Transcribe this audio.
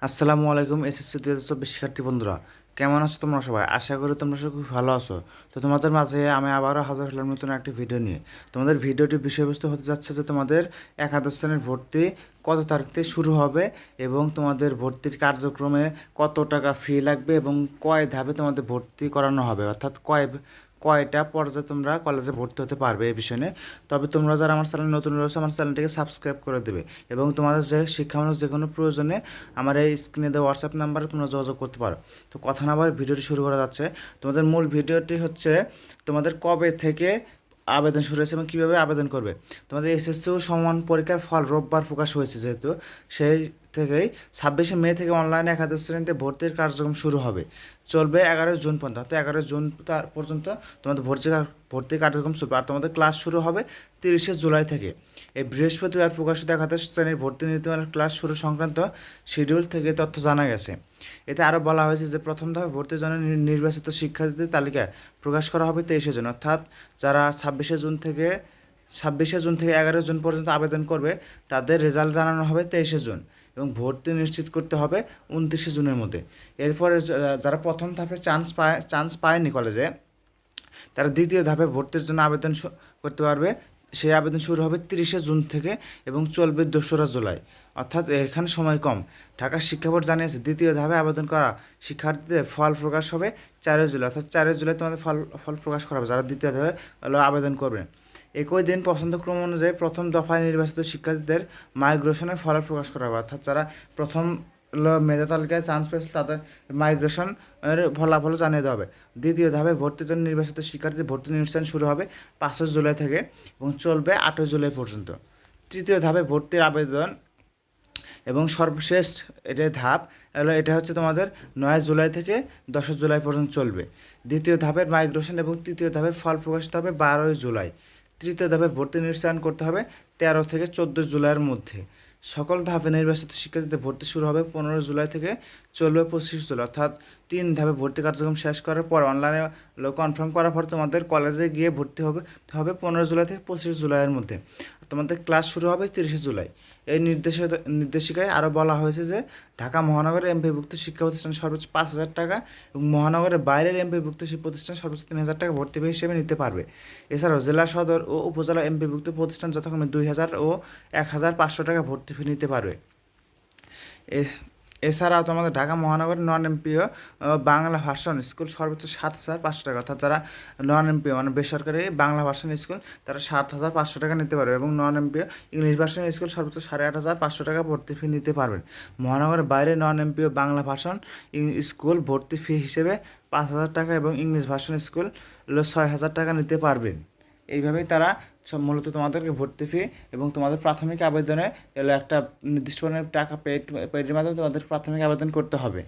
আসসালামু আলাইকুম এসএসসি 2024 শিক্ষার্থী বন্ধুরা, কেমন আছো তোমরা সবাই? আশা করি তোমরা সবাই খুব ভালো আছো। তো তোমাদের মাঝে আমি আবারও হাজার হলাম নতুন একটি ভিডিও নিয়ে। তোমাদের ভিডিওটির বিষয়বস্তু হতে যাচ্ছে যে তোমাদের একাদশ শ্রেণীর ভর্তি কত তারিখ থেকে শুরু হবে এবং তোমাদের ভর্তির কার্যক্রমে কত টাকা ফি লাগবে এবং কয় ধাপে তোমাদের ভর্তি করানো হবে, অর্থাৎ কয়টা পর্যায়ে তোমরা কলেজে ভর্তি হতে পারবে এই বিষয়ে নিয়ে। তবে তোমরা যারা আমার চ্যানেল নতুন রয়েছে আমার চ্যানেলটিকে সাবস্ক্রাইব করে দেবে এবং তোমাদের যে শিক্ষামূলক যে কোনো প্রয়োজনে আমার এই স্ক্রিনে দেওয়া হোয়াটসঅ্যাপ নাম্বারে তোমরা যোগাযোগ করতে পারো। তো কথা না বলে ভিডিওটি শুরু করা যাচ্ছে। তোমাদের মূল ভিডিওটি হচ্ছে তোমাদের কবে থেকে আবেদন শুরু হয়েছে এবং কীভাবে আবেদন করবে। তোমাদের এসএসসি ও সমান পরীক্ষার ফল রোববার প্রকাশ হয়েছে, যেহেতু সেই থেকেই 26শে মে থেকে অনলাইনে একাদশ শ্রেণীতে ভর্তির কার্যক্রম শুরু হবে, চলবে 11 জুন পর্যন্ত। অর্থাৎ 11 জুন পর্যন্ত তোমাদের ভর্তি কার্যক্রম চলবে। আর তোমাদের ক্লাস শুরু হবে 30শে জুলাই থেকে। এই বৃহস্পতিবার প্রকাশিত একাদশ শ্রেণীর ভর্তি নীতিমালার ক্লাস শুরু সংক্রান্ত শিডিউল থেকে তথ্য জানা গেছে। এতে আরও বলা হয়েছে যে প্রথম ধাপে ভর্তির জন্য নির্বাচিত শিক্ষার্থীদের তালিকা প্রকাশ করা হবে 23শে জুন। অর্থাৎ যারা 26শে জুন থেকে 11 জুন পর্যন্ত আবেদন করবে তাদের রেজাল্ট জানানো হবে 23শে জুন এবং ভর্তি নিশ্চিত করতে হবে 29শে জুনের মধ্যে। এরপরে যারা প্রথম ধাপে চান্স পায়নি কলেজে, তারা দ্বিতীয় ধাপে ভর্তির জন্য আবেদন করতে পারবে। সেই আবেদন শুরু হবে 30শে জুন থেকে এবং চলবে 2রা জুলাই। অর্থাৎ এখানে সময় কম। ঢাকা শিক্ষা বোর্ড জানিয়েছে দ্বিতীয় ধাপে আবেদন করা শিক্ষার্থীদের ফল প্রকাশ হবে 4ই জুলাই। অর্থাৎ 4ই জুলাই তোমাদের ফল প্রকাশ করা হবে যারা দ্বিতীয় ধাপে আবেদন করবে। একই দিন পছন্দক্রম অনুযায়ী প্রথম দফায় নির্বাচিত শিক্ষার্থীদের মাইগ্রেশনের ফল প্রকাশ করা হবে। অর্থাৎ যারা প্রথম মেধা তালিকায় চান্স পেয়েছে তাদের মাইগ্রেশন এর ফলাফল জানিয়ে দেওয়া হবে। দ্বিতীয় ধাপে ভর্তির জন্য নির্বাচিত শিক্ষার্থী ভর্তি অনুষ্ঠান শুরু হবে 5 জুলাই থেকে এবং চলবে 8 জুলাই পর্যন্ত। তৃতীয় ধাপে ভর্তির আবেদন এবং সর্বশেষ এটা হচ্ছে তোমাদের 9 জুলাই থেকে 10 জুলাই পর্যন্ত চলবে। দ্বিতীয় ধাপের মাইগ্রেশন এবং তৃতীয় ধাপের ফল প্রকাশিত হবে 12 জুলাই। তৃতীয় ধাপে ভর্তি নিশ্চয়ন করতে হবে 13 থেকে 14 জুলাইয়ের মধ্যে। সকল ধাপে নির্বাচিত শিক্ষার্থীদের ভর্তি শুরু হবে 15 জুলাই থেকে চলবে 25 জুলাই। অর্থাৎ 3 ধাপে ভর্তি কার্যক্রম শেষ করার পর অনলাইনে কনফার্ম করার পর তোমাদের কলেজে গিয়ে ভর্তি হবে 15 জুলাই থেকে 25 জুলাইয়ের মধ্যে। তোমাদের ক্লাস শুরু হবে 30শে জুলাই। এই নির্দেশিকায় আরও বলা হয়েছে যে ঢাকা মহানগরের এমপিভুক্ত শিক্ষা প্রতিষ্ঠান সর্বোচ্চ 5,000 টাকা এবং মহানগরের বাইরের এমপিভুক্ত প্রতিষ্ঠান সর্বোচ্চ 3,000 টাকা ভর্তি ফি হিসেবে নিতে পারবে। এছাড়াও জেলা সদর ও উপজেলা এমপিভুক্ত প্রতিষ্ঠান যথাক্রমে 2,000 ও 1,500 টাকা ভর্তি ফি নিতে পারবে। এছাড়াও তোমাদের ঢাকা মহানগরের non MPO Bangla version school সর্বোচ্চ 7,500 টাকা। অর্থাৎ যারা নন এমপিও মানে বেসরকারি বাংলা ভার্সন স্কুল তারা 7,500 টাকা নিতে পারবে এবং non MPO English version school সর্বোচ্চ 8,500 টাকা ভর্তি ফি নিতে পারবেন। মহানগরের বাইরে non MPO Bangla version school ভর্তি ফি হিসেবে 5,000 টাকা এবং ইংলিশ ভার্সন স্কুল 6,000 টাকা নিতে পারবেন। এইভাবেই তারা মূলত তোমাদেরকে ভর্তি ফি এবং তোমাদের প্রাথমিক আবেদনে একটা নির্দিষ্ট পরিমাণের টাকা পেডের মাধ্যমে তোমাদের প্রাথমিক আবেদন করতে হবে।